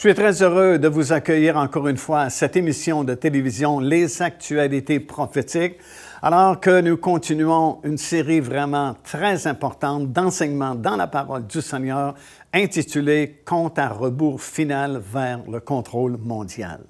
Je suis très heureux de vous accueillir encore une fois à cette émission de télévision, Les Actualités prophétiques, alors que nous continuons une série vraiment très importante d'enseignements dans la parole du Seigneur, intitulée « Compte à rebours final vers le contrôle mondial ».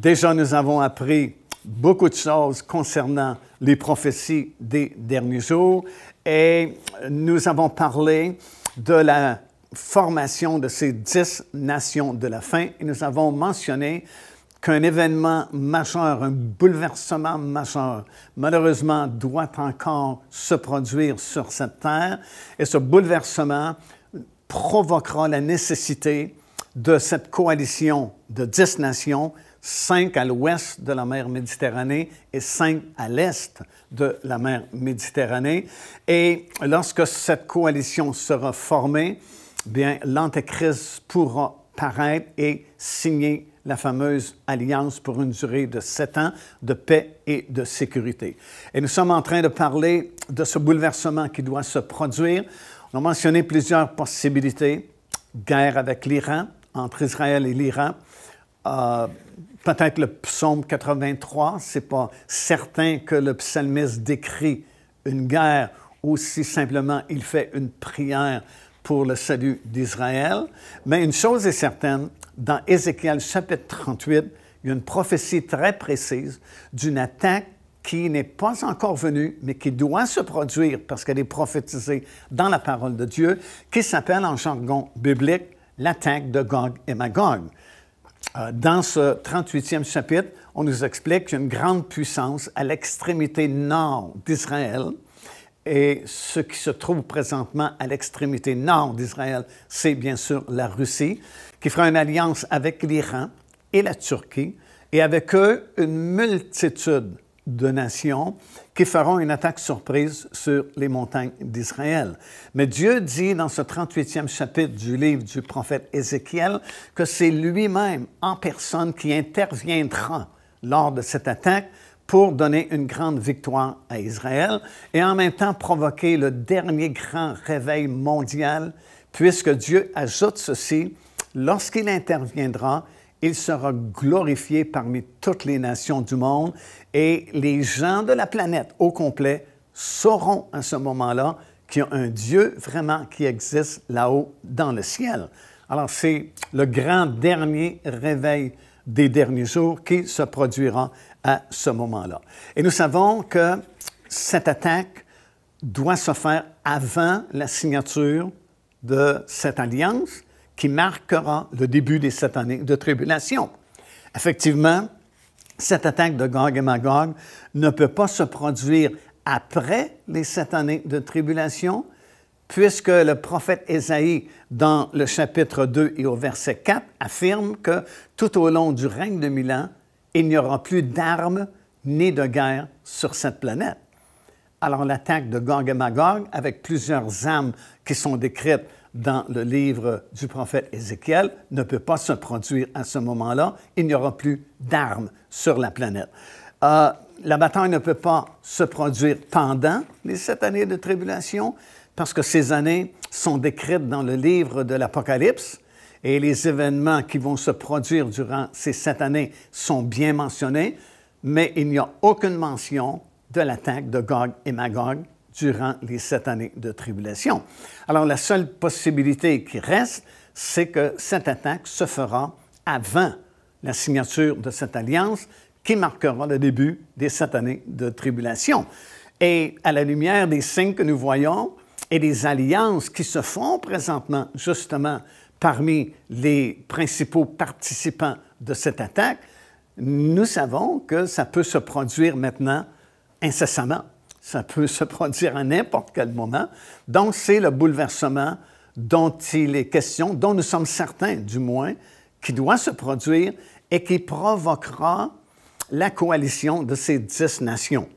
Déjà, nous avons appris beaucoup de choses concernant les prophéties des derniers jours et nous avons parlé de la formation de ces 10 nations de la fin et nous avons mentionné qu'un événement majeur, un bouleversement majeur, malheureusement, doit encore se produire sur cette terre et ce bouleversement provoquera la nécessité de cette coalition de 10 nations, 5 à l'ouest de la mer Méditerranée et 5 à l'est de la mer Méditerranée. Et lorsque cette coalition sera formée, bien, l'Antéchrist pourra paraître et signer la fameuse alliance pour une durée de 7 ans de paix et de sécurité. Et nous sommes en train de parler de ce bouleversement qui doit se produire. On a mentionné plusieurs possibilités. Guerre avec l'Iran, entre Israël et l'Iran. Peut-être le psaume 83, ce n'est pas certain que le psalmiste décrit une guerre ou si simplement il fait une prière pour le salut d'Israël. Mais une chose est certaine, dans Ézéchiel chapitre 38, il y a une prophétie très précise d'une attaque qui n'est pas encore venue, mais qui doit se produire parce qu'elle est prophétisée dans la parole de Dieu, qui s'appelle en jargon biblique l'attaque de Gog et Magog. Dans ce 38e chapitre, on nous explique qu'il y a une grande puissance à l'extrémité nord d'Israël. Et ce qui se trouve présentement à l'extrémité nord d'Israël, c'est bien sûr la Russie, qui fera une alliance avec l'Iran et la Turquie, et avec eux, une multitude de nations qui feront une attaque surprise sur les montagnes d'Israël. Mais Dieu dit dans ce 38e chapitre du livre du prophète Ézéchiel que c'est lui-même en personne qui interviendra lors de cette attaque pour donner une grande victoire à Israël et en même temps provoquer le dernier grand réveil mondial, puisque Dieu ajoute ceci, lorsqu'il interviendra, il sera glorifié parmi toutes les nations du monde et les gens de la planète au complet sauront à ce moment-là qu'il y a un Dieu vraiment qui existe là-haut dans le ciel. Alors, c'est le grand dernier réveil des derniers jours qui se produira à ce moment-là. Et nous savons que cette attaque doit se faire avant la signature de cette alliance qui marquera le début des 7 années de tribulation. Effectivement, cette attaque de Gog et Magog ne peut pas se produire après les 7 années de tribulation, puisque le prophète Ésaïe, dans le chapitre 2 et au verset 4, affirme que tout au long du règne de 1000 ans, il n'y aura plus d'armes ni de guerre sur cette planète. Alors l'attaque de Gog et Magog, avec plusieurs armes qui sont décrites dans le livre du prophète Ézéchiel, ne peut pas se produire à ce moment-là. Il n'y aura plus d'armes sur la planète. La bataille ne peut pas se produire pendant les 7 années de tribulation parce que ces années sont décrites dans le livre de l'Apocalypse et les événements qui vont se produire durant ces 7 années sont bien mentionnés, mais il n'y a aucune mention de l'attaque de Gog et Magog durant les 7 années de tribulation. Alors, la seule possibilité qui reste, c'est que cette attaque se fera avant la signature de cette alliance qui marquera le début des 7 années de tribulation. Et à la lumière des signes que nous voyons et des alliances qui se font présentement justement parmi les principaux participants de cette attaque, nous savons que ça peut se produire maintenant incessamment. Ça peut se produire à n'importe quel moment. Donc, c'est le bouleversement dont il est question, dont nous sommes certains, du moins, qui doit se produire et qui provoquera la coalition de ces 10 nations.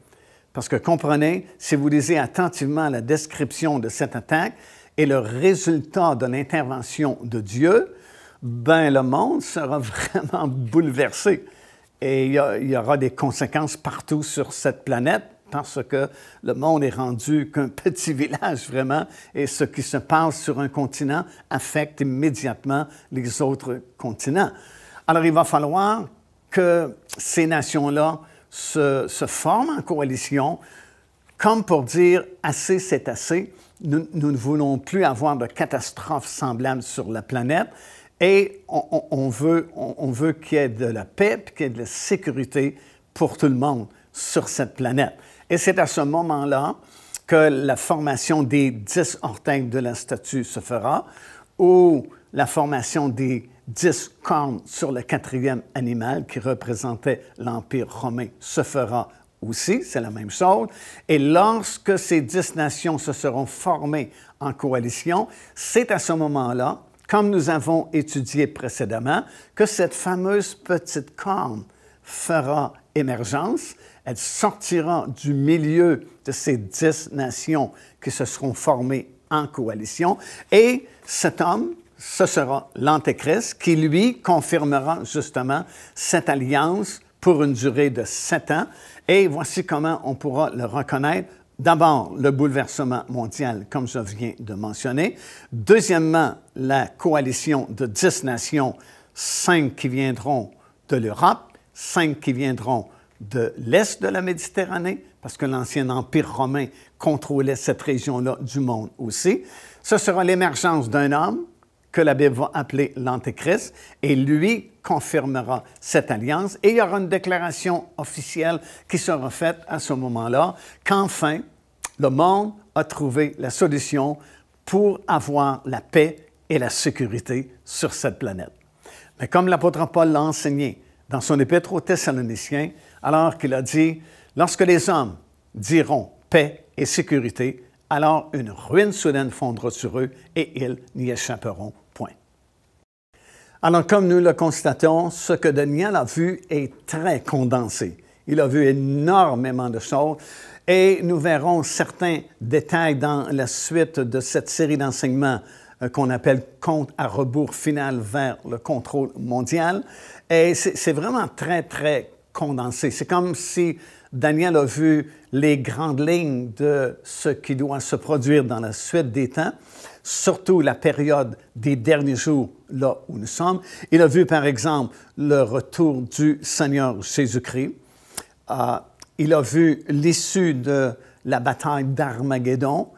Parce que comprenez, si vous lisez attentivement la description de cette attaque et le résultat de l'intervention de Dieu, ben le monde sera vraiment bouleversé. Et il y aura des conséquences partout sur cette planète parce que le monde est rendu qu'un petit village vraiment et ce qui se passe sur un continent affecte immédiatement les autres continents. Alors il va falloir que ces nations-là se forment en coalition comme pour dire « assez, c'est assez ». Nous ne voulons plus avoir de catastrophes semblables sur la planète et on veut qu'il y ait de la paix et qu'il y ait de la sécurité pour tout le monde sur cette planète. Et c'est à ce moment-là que la formation des 10 orteils de la statue se fera ou la formation des 10 cornes sur le 4e animal qui représentait l'Empire romain se fera aussi, c'est la même chose. Et lorsque ces 10 nations se seront formées en coalition, c'est à ce moment-là, comme nous avons étudié précédemment, que cette fameuse petite corne fera émergence. Elle sortira du milieu de ces 10 nations qui se seront formées en coalition. Et cet homme, ce sera l'Antéchrist qui, lui, confirmera justement cette alliance pour une durée de 7 ans. Et voici comment on pourra le reconnaître. D'abord, le bouleversement mondial, comme je viens de mentionner. Deuxièmement, la coalition de 10 nations, 5 qui viendront de l'Europe, 5 qui viendront de l'Est de la Méditerranée, parce que l'ancien Empire romain contrôlait cette région-là du monde aussi. Ce sera l'émergence d'un homme que la Bible va appeler l'Antéchrist, et lui confirmera cette alliance. Et il y aura une déclaration officielle qui sera faite à ce moment-là, qu'enfin, le monde a trouvé la solution pour avoir la paix et la sécurité sur cette planète. Mais comme l'apôtre Paul l'a enseigné dans son épître aux Thessaloniciens, alors qu'il a dit « Lorsque les hommes diront paix et sécurité, alors une ruine soudaine fondra sur eux et ils n'y échapperont point. » Alors, comme nous le constatons, ce que Daniel a vu est très condensé. Il a vu énormément de choses et nous verrons certains détails dans la suite de cette série d'enseignements qu'on appelle « Compte à rebours final vers le contrôle mondial ». Et c'est vraiment très, très condensé. C'est comme si Daniel a vu les grandes lignes de ce qui doit se produire dans la suite des temps, surtout la période des derniers jours, là où nous sommes. Il a vu, par exemple, le retour du Seigneur Jésus-Christ. Il a vu l'issue de la bataille d'Armageddon,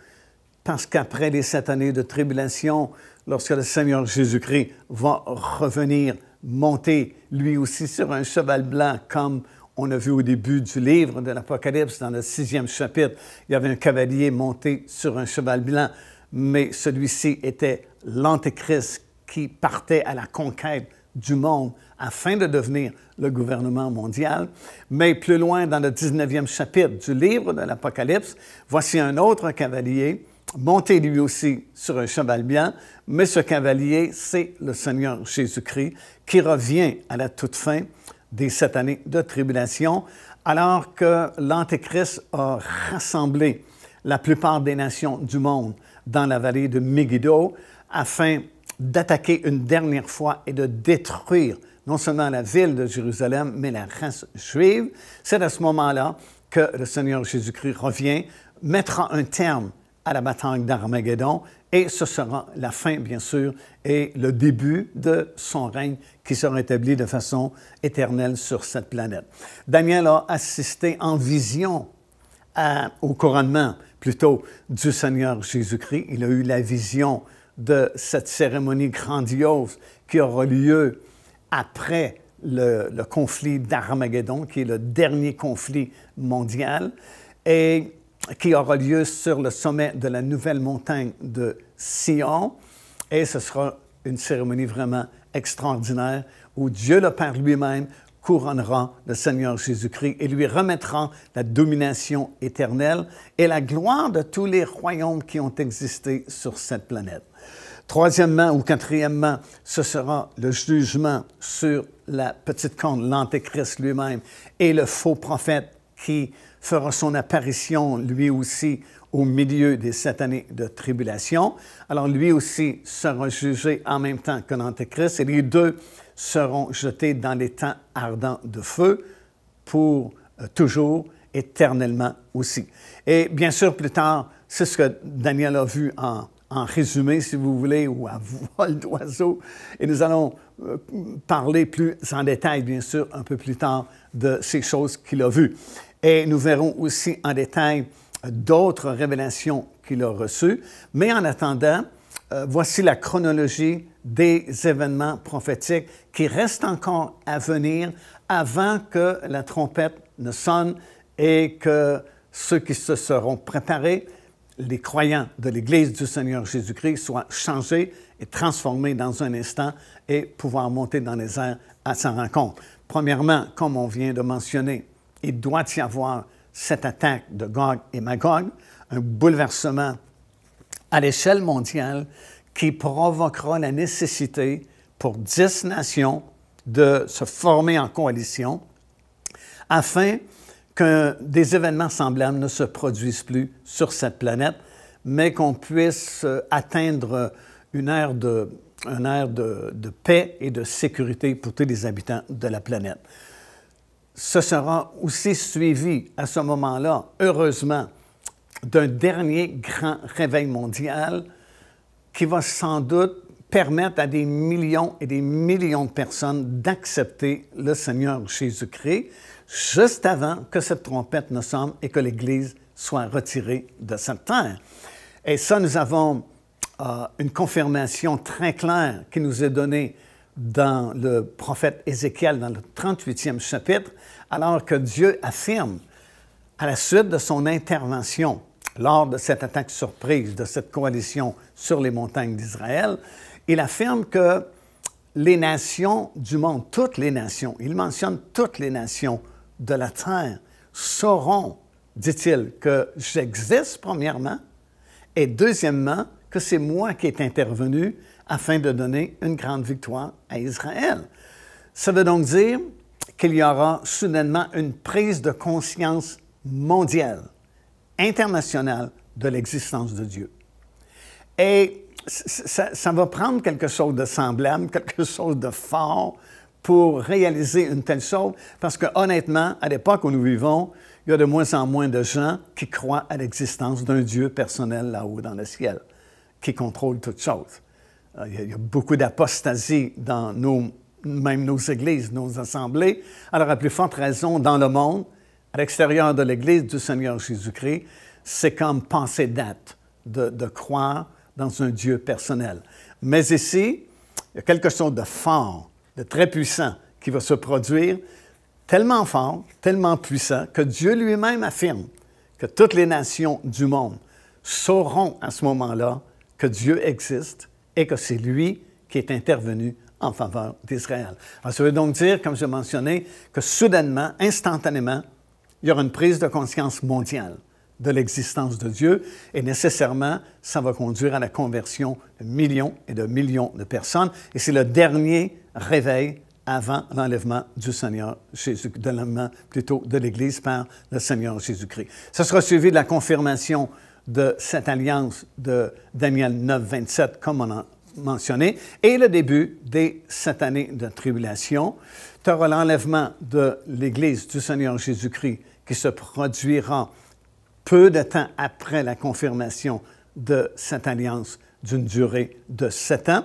parce qu'après les 7 années de tribulation, lorsque le Seigneur Jésus-Christ va revenir, monter lui aussi sur un cheval blanc, comme on a vu au début du livre de l'Apocalypse, dans le 6e chapitre, il y avait un cavalier monté sur un cheval blanc, mais celui-ci était l'Antéchrist qui partait à la conquête du monde afin de devenir le gouvernement mondial. Mais plus loin, dans le 19e chapitre du livre de l'Apocalypse, voici un autre cavalier, monté lui aussi sur un cheval blanc, mais ce cavalier, c'est le Seigneur Jésus-Christ qui revient à la toute fin des 7 années de tribulation, alors que l'Antéchrist a rassemblé la plupart des nations du monde dans la vallée de Megiddo afin d'attaquer une dernière fois et de détruire non seulement la ville de Jérusalem, mais la race juive. C'est à ce moment-là que le Seigneur Jésus-Christ revient, mettra un terme à la bataille d'Armageddon, et ce sera la fin, bien sûr, et le début de son règne qui sera établi de façon éternelle sur cette planète. Daniel a assisté en vision au couronnement, plutôt, du Seigneur Jésus-Christ. Il a eu la vision de cette cérémonie grandiose qui aura lieu après le conflit d'Armageddon, qui est le dernier conflit mondial, et qui aura lieu sur le sommet de la nouvelle montagne de Sion. Et ce sera une cérémonie vraiment extraordinaire où Dieu le Père lui-même couronnera le Seigneur Jésus-Christ et lui remettra la domination éternelle et la gloire de tous les royaumes qui ont existé sur cette planète. Troisièmement ou quatrièmement, ce sera le jugement sur la petite corne, l'Antéchrist lui-même et le faux prophète qui fera son apparition lui aussi au milieu des 7 années de tribulation. Alors lui aussi sera jugé en même temps que l'Antéchrist et les deux seront jetés dans les temps ardents de feu pour toujours, éternellement aussi. Et bien sûr, plus tard, c'est ce que Daniel a vu en résumé, si vous voulez, ou à vol d'oiseau. Et nous allons parler plus en détail, bien sûr, un peu plus tard de ces choses qu'il a vues. Et nous verrons aussi en détail d'autres révélations qu'il a reçues. Mais en attendant, voici la chronologie des événements prophétiques qui restent encore à venir avant que la trompette ne sonne et que ceux qui se seront préparés, les croyants de l'Église du Seigneur Jésus-Christ, soient changés et transformés dans un instant et pouvoir monter dans les airs à sa rencontre. Premièrement, comme on vient de mentionner, il doit y avoir cette attaque de Gog et Magog, un bouleversement à l'échelle mondiale qui provoquera la nécessité pour 10 nations de se former en coalition afin que des événements semblables ne se produisent plus sur cette planète, mais qu'on puisse atteindre une ère de paix et de sécurité pour tous les habitants de la planète. Ce sera aussi suivi à ce moment-là, heureusement, d'un dernier grand réveil mondial qui va sans doute permettre à des millions et des millions de personnes d'accepter le Seigneur Jésus-Christ juste avant que cette trompette ne sonne et que l'Église soit retirée de cette terre. Et ça, nous avons une confirmation très claire qui nous est donnée dans le prophète Ézéchiel, dans le 38e chapitre, alors que Dieu affirme, à la suite de son intervention, lors de cette attaque surprise, de cette coalition sur les montagnes d'Israël, il affirme que les nations du monde, toutes les nations, il mentionne toutes les nations de la terre, sauront, dit-il, que j'existe premièrement, et deuxièmement, que c'est moi qui est intervenu afin de donner une grande victoire à Israël. Ça veut donc dire qu'il y aura soudainement une prise de conscience mondiale, internationale, de l'existence de Dieu. Et ça va prendre quelque chose de semblable, quelque chose de fort pour réaliser une telle chose, parce que honnêtement, à l'époque où nous vivons, il y a de moins en moins de gens qui croient à l'existence d'un Dieu personnel là-haut dans le ciel, qui contrôle toutes choses. Il y a beaucoup d'apostasie dans même nos églises, nos assemblées. Alors, à plus forte raison, dans le monde, à l'extérieur de l'Église du Seigneur Jésus-Christ, c'est comme passer date de croire dans un Dieu personnel. Mais ici, il y a quelque chose de fort, de très puissant qui va se produire, tellement fort, tellement puissant, que Dieu lui-même affirme que toutes les nations du monde sauront à ce moment-là que Dieu existe et que c'est lui qui est intervenu en faveur d'Israël. Alors, ça veut donc dire, comme je mentionné, que soudainement, instantanément, il y aura une prise de conscience mondiale de l'existence de Dieu et nécessairement, ça va conduire à la conversion de millions et de millions de personnes. Et c'est le dernier réveil avant l'enlèvement du Seigneur Jésus, de l'enlèvement plutôt de l'Église par le Seigneur Jésus-Christ. Ce sera suivi de la confirmation de cette alliance de Daniel 9, 27, comme on a mentionné, et le début des 7 années de tribulation. Tu auras l'enlèvement de l'Église du Seigneur Jésus-Christ qui se produira peu de temps après la confirmation de cette alliance d'une durée de 7 ans,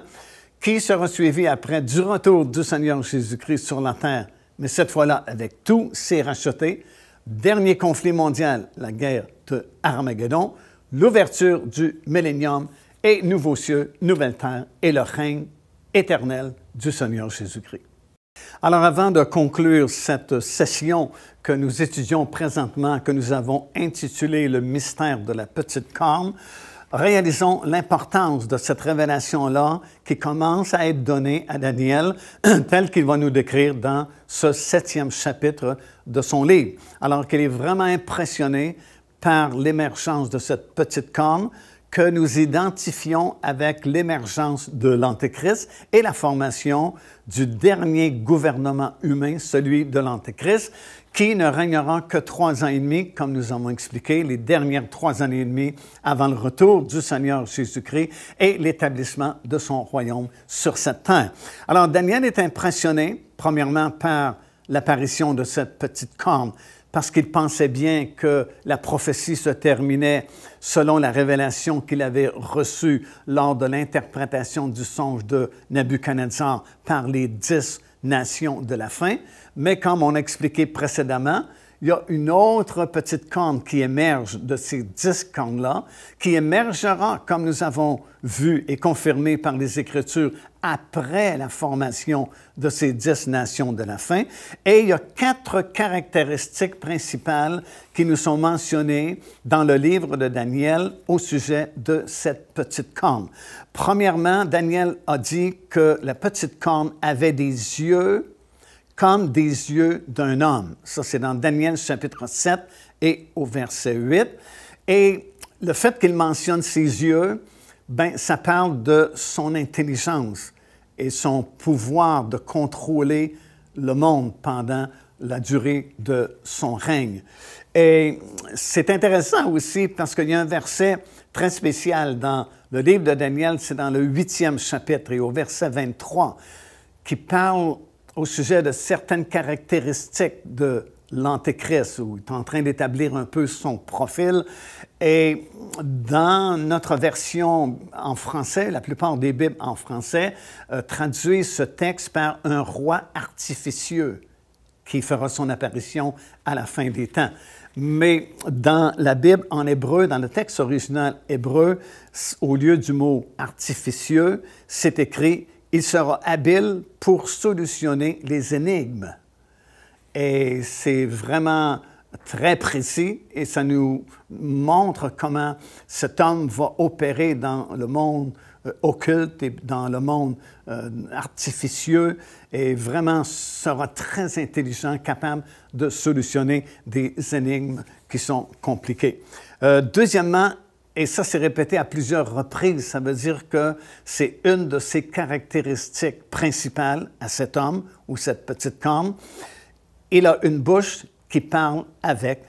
qui sera suivi après du retour du Seigneur Jésus-Christ sur la terre, mais cette fois-là avec tous ses rachetés. Dernier conflit mondial, la guerre de Armageddon, l'ouverture du millénium et nouveaux cieux, nouvelle terre et le règne éternel du Seigneur Jésus-Christ. Alors, avant de conclure cette session que nous étudions présentement, que nous avons intitulée « Le mystère de la petite corne », réalisons l'importance de cette révélation-là qui commence à être donnée à Daniel, tel qu'il va nous décrire dans ce 7e chapitre de son livre. Alors qu'il est vraiment impressionné par l'émergence de cette petite corne que nous identifions avec l'émergence de l'Antéchrist et la formation du dernier gouvernement humain, celui de l'Antéchrist, qui ne régnera que 3 ans et demi, comme nous avons expliqué, les dernières 3 années et demie avant le retour du Seigneur Jésus-Christ et l'établissement de son royaume sur cette terre. Alors, Daniel est impressionné, premièrement, par l'apparition de cette petite corne, parce qu'il pensait bien que la prophétie se terminait selon la révélation qu'il avait reçue lors de l'interprétation du songe de Nabuchodonosor par les 10 nations de la fin. Mais comme on a expliqué précédemment, il y a une autre petite corne qui émerge de ces 10 cornes-là, qui émergera, comme nous avons vu et confirmé par les Écritures, après la formation de ces 10 nations de la fin. Et il y a 4 caractéristiques principales qui nous sont mentionnées dans le livre de Daniel au sujet de cette petite corne. Premièrement, Daniel a dit que la petite corne avait des yeux comme des yeux d'un homme. Ça, c'est dans Daniel chapitre 7 et au verset 8. Et le fait qu'il mentionne ses yeux, ben, ça parle de son intelligence et son pouvoir de contrôler le monde pendant la durée de son règne. Et c'est intéressant aussi parce qu'il y a un verset très spécial dans le livre de Daniel, c'est dans le 8e chapitre et au verset 23, qui parle au sujet de certaines caractéristiques de l'Antéchrist, où il est en train d'établir un peu son profil. Et dans notre version en français, la plupart des Bibles en français traduisent ce texte par un roi artificieux qui fera son apparition à la fin des temps. Mais dans la Bible en hébreu, dans le texte original hébreu, au lieu du mot artificieux, c'est écrit « Il sera habile pour solutionner les énigmes ». Et c'est vraiment très précis et ça nous montre comment cet homme va opérer dans le monde occulte et dans le monde artificieux et vraiment sera très intelligent, capable de solutionner des énigmes qui sont compliquées. Deuxièmement, et ça c'est répété à plusieurs reprises, ça veut dire que c'est une de ses caractéristiques principales à cet homme ou cette petite corne. Il a une bouche qui parle avec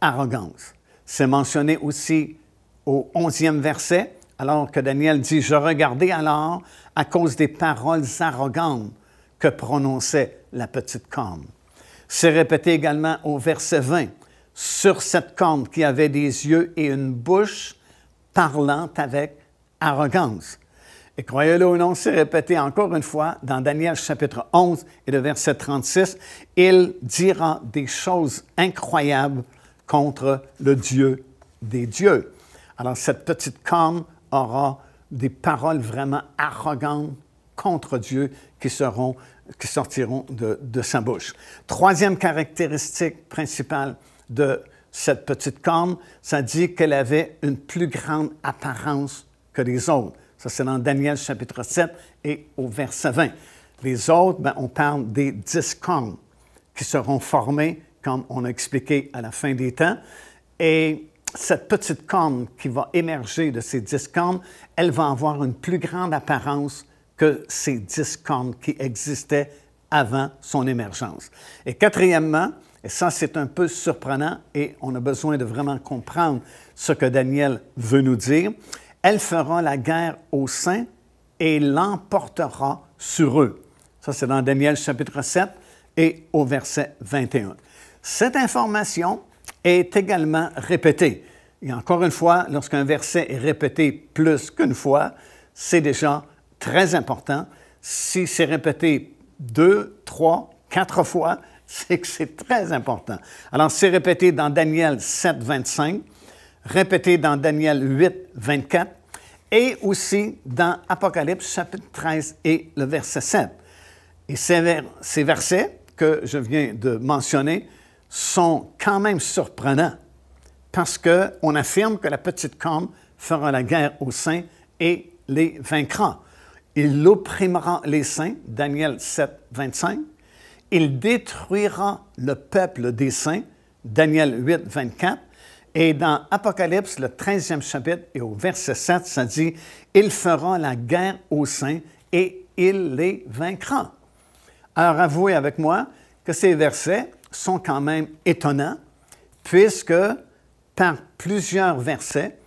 arrogance. C'est mentionné aussi au 11e verset, alors que Daniel dit « Je regardais alors à cause des paroles arrogantes que prononçait la petite corne. » C'est répété également au verset 20 « Sur cette corne qui avait des yeux et une bouche parlant avec arrogance. » Et croyez-le ou non, c'est répété encore une fois dans Daniel chapitre 11 et le verset 36. Il dira des choses incroyables contre le Dieu des dieux. Alors cette petite corne aura des paroles vraiment arrogantes contre Dieu qui sortiront de sa bouche. Troisième caractéristique principale de cette petite corne, ça dit qu'elle avait une plus grande apparence que les autres. Ça, c'est dans Daniel chapitre 7 et au verset 20. Les autres, ben, on parle des 10 cornes qui seront formées, comme on a expliqué à la fin des temps. Et cette petite corne qui va émerger de ces 10 cornes, elle va avoir une plus grande apparence que ces 10 cornes qui existaient avant son émergence. Et quatrièmement, et ça c'est un peu surprenant et on a besoin de vraiment comprendre ce que Daniel veut nous dire, elle fera la guerre aux saints et l'emportera sur eux. Ça, c'est dans Daniel chapitre 7 et au verset 21. Cette information est également répétée. Et encore une fois, lorsqu'un verset est répété plus qu'une fois, c'est déjà très important. Si c'est répété 2, 3, 4 fois, c'est que c'est très important. Alors, c'est répété dans Daniel 7, 25, répété dans Daniel 8, 24, et aussi dans Apocalypse chapitre 13 et le verset 7. Et ces versets que je viens de mentionner sont quand même surprenants parce qu'on affirme que la petite corne fera la guerre aux saints et les vaincra. Il opprimera les saints, Daniel 7, 25. Il détruira le peuple des saints, Daniel 8, 24. Et dans Apocalypse, le 13e chapitre, et au verset 7, ça dit « Il fera la guerre aux saints et il les vaincra. » Alors, avouez avec moi que ces versets sont quand même étonnants, puisque par plusieurs versets,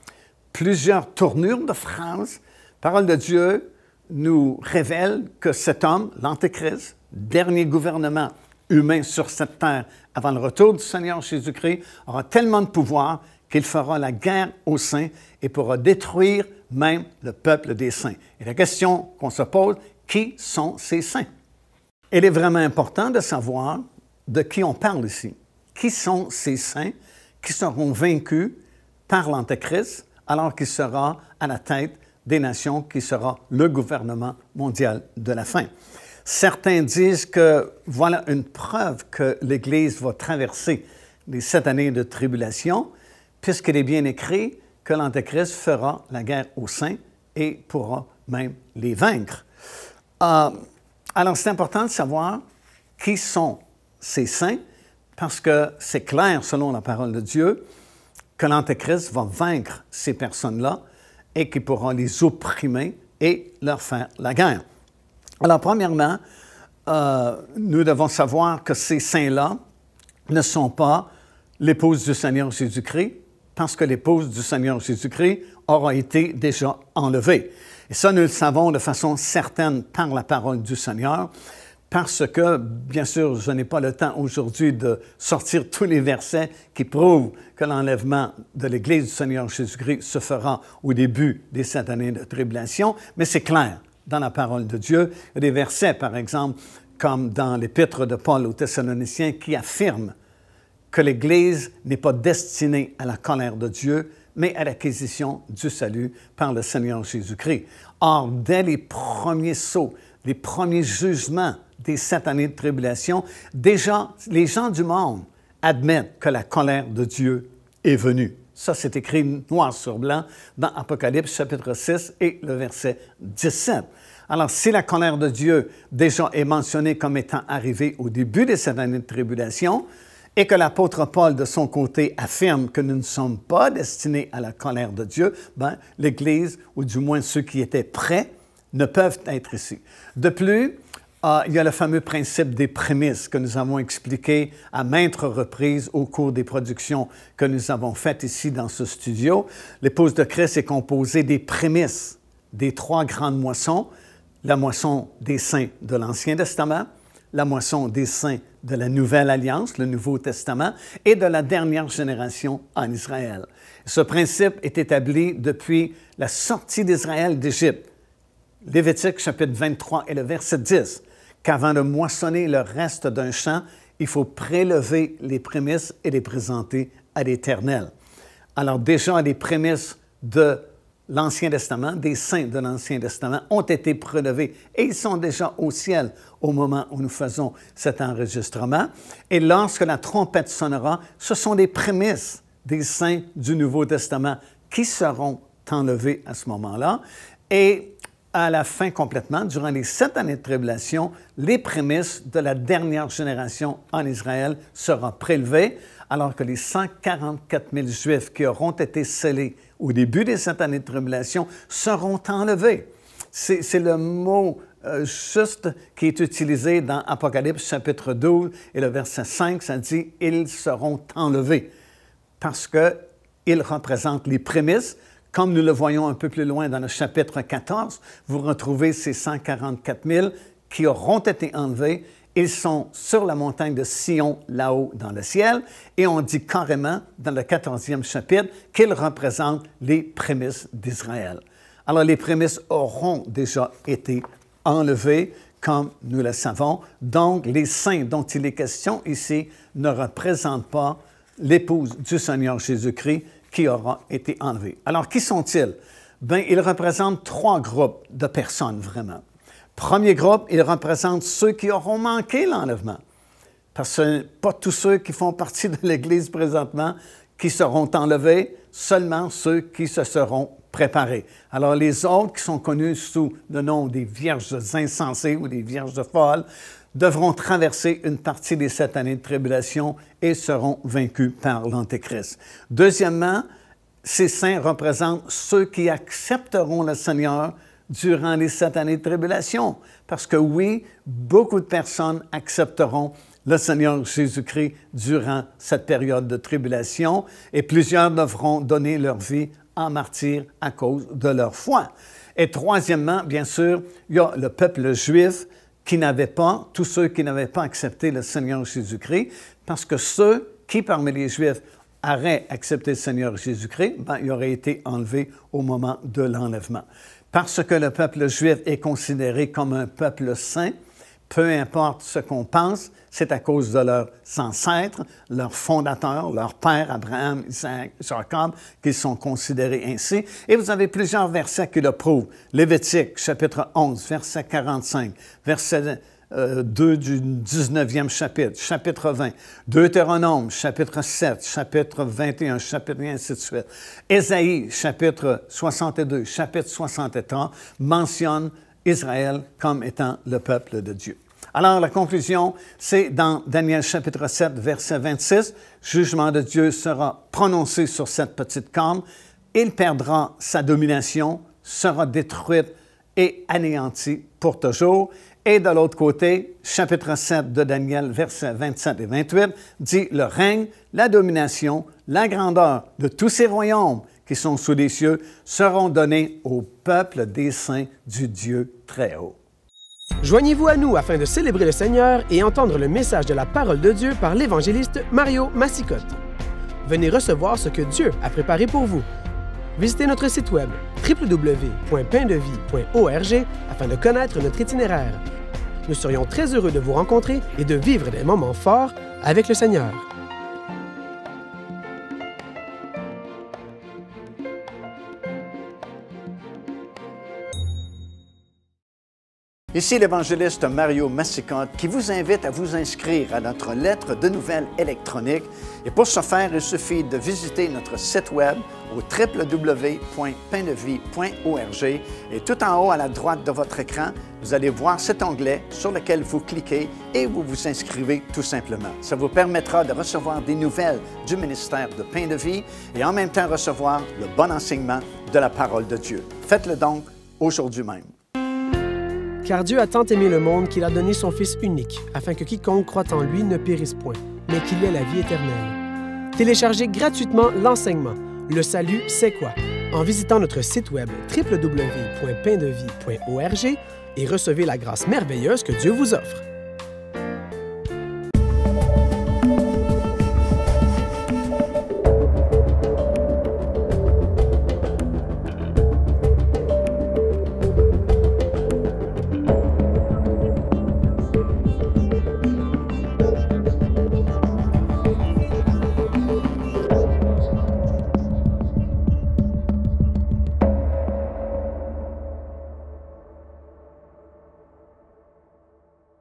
plusieurs tournures de phrases, la parole de Dieu nous révèle que cet homme, l'Antéchrist, dernier gouvernement humain sur cette terre avant le retour du Seigneur Jésus-Christ, aura tellement de pouvoir qu'il fera la guerre aux saints et pourra détruire même le peuple des saints. Et la question qu'on se pose, qui sont ces saints? Il est vraiment important de savoir de qui on parle ici. Qui sont ces saints qui seront vaincus par l'Antéchrist alors qu'il sera à la tête des nations, qui sera le gouvernement mondial de la fin? Certains disent que voilà une preuve que l'Église va traverser les 7 années de tribulation, puisqu'il est bien écrit que l'Antéchrist fera la guerre aux saints et pourra même les vaincre. Alors, c'est important de savoir qui sont ces saints, parce que c'est clair, selon la parole de Dieu, que l'Antéchrist va vaincre ces personnes-là et qu'il pourra les opprimer et leur faire la guerre. Alors, premièrement, nous devons savoir que ces saints-là ne sont pas l'épouse du Seigneur Jésus-Christ, parce que l'épouse du Seigneur Jésus-Christ aura été déjà enlevée. Et ça, nous le savons de façon certaine par la parole du Seigneur, parce que, bien sûr, je n'ai pas le temps aujourd'hui de sortir tous les versets qui prouvent que l'enlèvement de l'Église du Seigneur Jésus-Christ se fera au début des 7 années de tribulation, mais c'est clair dans la parole de Dieu. Il y a des versets, par exemple, comme dans l'Épître de Paul aux Thessaloniciens, qui affirment que l'Église n'est pas destinée à la colère de Dieu, mais à l'acquisition du salut par le Seigneur Jésus-Christ. Or, dès les premiers sauts, les premiers jugements des 7 années de tribulation, déjà, les gens du monde admettent que la colère de Dieu est venue. Ça, c'est écrit noir sur blanc dans Apocalypse chapitre 6 et le verset 17. Alors, si la colère de Dieu déjà est mentionnée comme étant arrivée au début des 7 années de tribulation, et que l'apôtre Paul, de son côté, affirme que nous ne sommes pas destinés à la colère de Dieu, bien, l'Église, ou du moins ceux qui étaient prêts, ne peuvent être ici. De plus, il y a le fameux principe des prémices que nous avons expliqué à maintes reprises au cours des productions que nous avons faites ici dans ce studio. L'épouse de Christ est composée des prémices des 3 grandes moissons, la moisson des saints de l'Ancien Testament, la moisson des saints de la Nouvelle Alliance, le Nouveau Testament, et de la dernière génération en Israël. Ce principe est établi depuis la sortie d'Israël d'Égypte. Lévitique chapitre 23 et le verset 10, qu'avant de moissonner le reste d'un champ, il faut prélever les prémices et les présenter à l'Éternel. Alors déjà, les prémices de l'Ancien Testament, des saints de l'Ancien Testament, ont été prélevés et ils sont déjà au ciel au moment où nous faisons cet enregistrement. Et lorsque la trompette sonnera, ce sont les prémices des saints du Nouveau Testament qui seront enlevés à ce moment-là. Et à la fin complètement, durant les 7 années de tribulation, les prémices de la dernière génération en Israël seront prélevées, alors que les 144 000 Juifs qui auront été scellés au début des 7 années de tribulation seront enlevés. C'est le mot juste qui est utilisé dans Apocalypse chapitre 12 et le verset 5, ça dit « Ils seront enlevés » parce qu'ils représentent les prémices. Comme nous le voyons un peu plus loin dans le chapitre 14, vous retrouvez ces 144 000 qui auront été enlevés. Ils sont sur la montagne de Sion, là-haut dans le ciel, et on dit carrément dans le 14e chapitre qu'ils représentent les prémices d'Israël. Alors, les prémices auront déjà été enlevées, comme nous le savons. Donc, les saints dont il est question ici ne représentent pas l'épouse du Seigneur Jésus-Christ qui aura été enlevée. Alors, qui sont-ils? Bien, ils représentent 3 groupes de personnes, vraiment. Premier groupe, ils représentent ceux qui auront manqué l'enlèvement. Parce que pas tous ceux qui font partie de l'Église présentement qui seront enlevés, seulement ceux qui se seront préparés. Alors les autres qui sont connus sous le nom des vierges insensées ou des vierges folles devront traverser une partie des 7 années de tribulation et seront vaincus par l'Antéchrist. Deuxièmement, ces saints représentent ceux qui accepteront le Seigneur durant les 7 années de tribulation. Parce que oui, beaucoup de personnes accepteront le Seigneur Jésus-Christ durant cette période de tribulation et plusieurs devront donner leur vie en martyr à cause de leur foi. Et troisièmement, bien sûr, il y a le peuple juif qui n'avait pas, tous ceux qui n'avaient pas accepté le Seigneur Jésus-Christ, parce que ceux qui, parmi les Juifs, auraient accepté le Seigneur Jésus-Christ, ils auraient été enlevés au moment de l'enlèvement. Parce que le peuple juif est considéré comme un peuple saint, peu importe ce qu'on pense, c'est à cause de leurs ancêtres, leurs fondateurs, leurs pères, Abraham, Isaac, Jacob, qu'ils sont considérés ainsi. Et vous avez plusieurs versets qui le prouvent. Lévitique, chapitre 11, verset 45, verset 2 du 19e chapitre, chapitre 20, Deutéronome, chapitre 7, chapitre 21, chapitre 1, ainsi de suite. Ésaïe, chapitre 62, chapitre 63, mentionne Israël comme étant le peuple de Dieu. Alors, la conclusion, c'est dans Daniel chapitre 7, verset 26, « Jugement de Dieu sera prononcé sur cette petite corne, il perdra sa domination, sera détruite et anéantie pour toujours. » Et de l'autre côté, chapitre 7 de Daniel, versets 27 et 28, dit « Le règne, la domination, la grandeur de tous ces royaumes qui sont sous les cieux seront donnés au peuple des saints du Dieu très haut. » Joignez-vous à nous afin de célébrer le Seigneur et entendre le message de la parole de Dieu par l'évangéliste Mario Massicotte. Venez recevoir ce que Dieu a préparé pour vous. Visitez notre site web www.paindevie.org afin de connaître notre itinéraire. Nous serions très heureux de vous rencontrer et de vivre des moments forts avec le Seigneur. Ici l'évangéliste Mario Massicotte qui vous invite à vous inscrire à notre lettre de nouvelles électronique. Et pour ce faire, il suffit de visiter notre site web au www.paindevie.org et tout en haut à la droite de votre écran, vous allez voir cet onglet sur lequel vous cliquez et vous vous inscrivez tout simplement. Ça vous permettra de recevoir des nouvelles du ministère de Pain de Vie et en même temps recevoir le bon enseignement de la parole de Dieu. Faites-le donc aujourd'hui même. Car Dieu a tant aimé le monde qu'il a donné son Fils unique, afin que quiconque croit en lui ne périsse point, mais qu'il ait la vie éternelle. Téléchargez gratuitement l'enseignement « Le salut, c'est quoi ?» en visitant notre site web www.paindevie.org et recevez la grâce merveilleuse que Dieu vous offre.